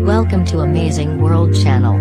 Welcome to Amazing World Channel.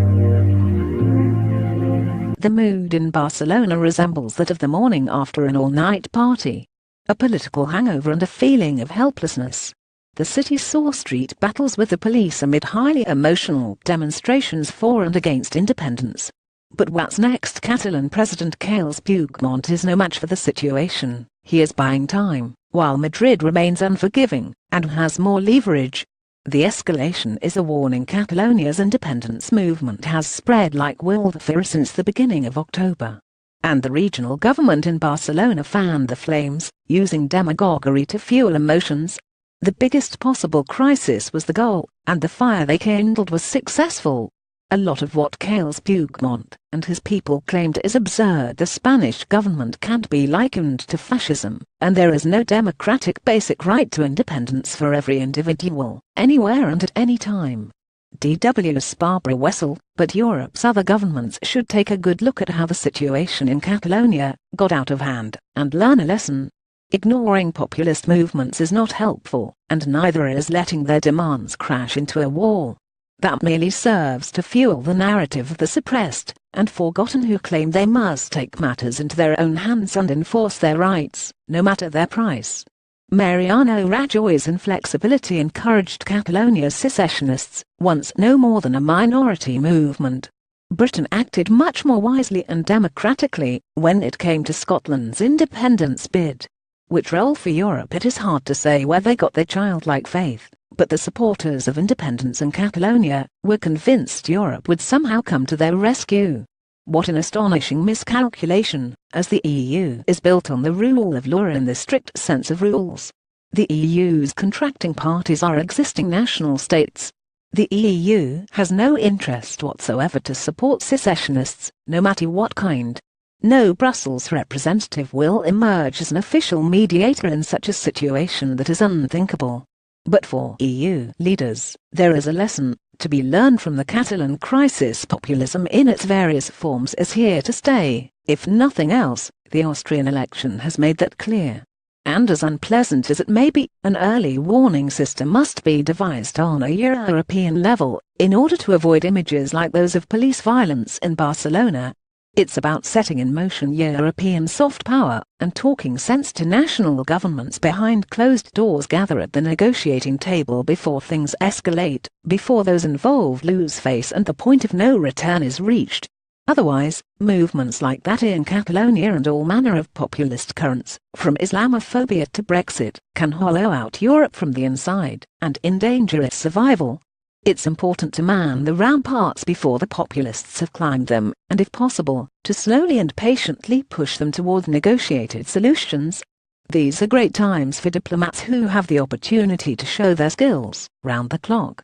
The mood in Barcelona resembles that of the morning after an all-night party. A political hangover and a feeling of helplessness. The city saw street battles with the police amid highly emotional demonstrations for and against independence. But what's next? Catalan President Carles Puigdemont is no match for the situation. He is buying time, while Madrid remains unforgiving and has more leverage. The escalation is a warning. Catalonia's independence movement has spread like wildfire since the beginning of October. And the regional government in Barcelona fanned the flames, using demagoguery to fuel emotions. The biggest possible crisis was the goal, and the fire they kindled was successful. A lot of what Carles Puigdemont and his people claimed is absurd. The Spanish government can't be likened to fascism, and there is no democratic basic right to independence for every individual, anywhere and at any time. DW's Barbara Wessel, but Europe's other governments should take a good look at how the situation in Catalonia got out of hand, and learn a lesson. Ignoring populist movements is not helpful, and neither is letting their demands crash into a wall. That merely serves to fuel the narrative of the suppressed and forgotten who claim they must take matters into their own hands and enforce their rights, no matter their price. Mariano Rajoy's inflexibility encouraged Catalonia's secessionists, once no more than a minority movement. Britain acted much more wisely and democratically when it came to Scotland's independence bid. Which role for Europe? It is hard to say where they got their childlike faith, but the supporters of independence in Catalonia were convinced Europe would somehow come to their rescue. What an astonishing miscalculation, as the EU is built on the rule of law in the strict sense of rules. The EU's contracting parties are existing national states. The EU has no interest whatsoever to support secessionists, no matter what kind. No Brussels representative will emerge as an official mediator in such a situation. That is unthinkable. But for EU leaders, there is a lesson to be learned from the Catalan crisis. Populism in its various forms is here to stay. If nothing else, the Austrian election has made that clear. And as unpleasant as it may be, an early warning system must be devised on a European level in order to avoid images like those of police violence in Barcelona. It's about setting in motion European soft power and talking sense to national governments behind closed doors. Gather at the negotiating table before things escalate, before those involved lose face and the point of no return is reached. Otherwise, movements like that in Catalonia and all manner of populist currents, from Islamophobia to Brexit, can hollow out Europe from the inside and endanger its survival. It's important to man the ramparts before the populists have climbed them, and if possible, to slowly and patiently push them toward negotiated solutions. These are great times for diplomats who have the opportunity to show their skills round the clock.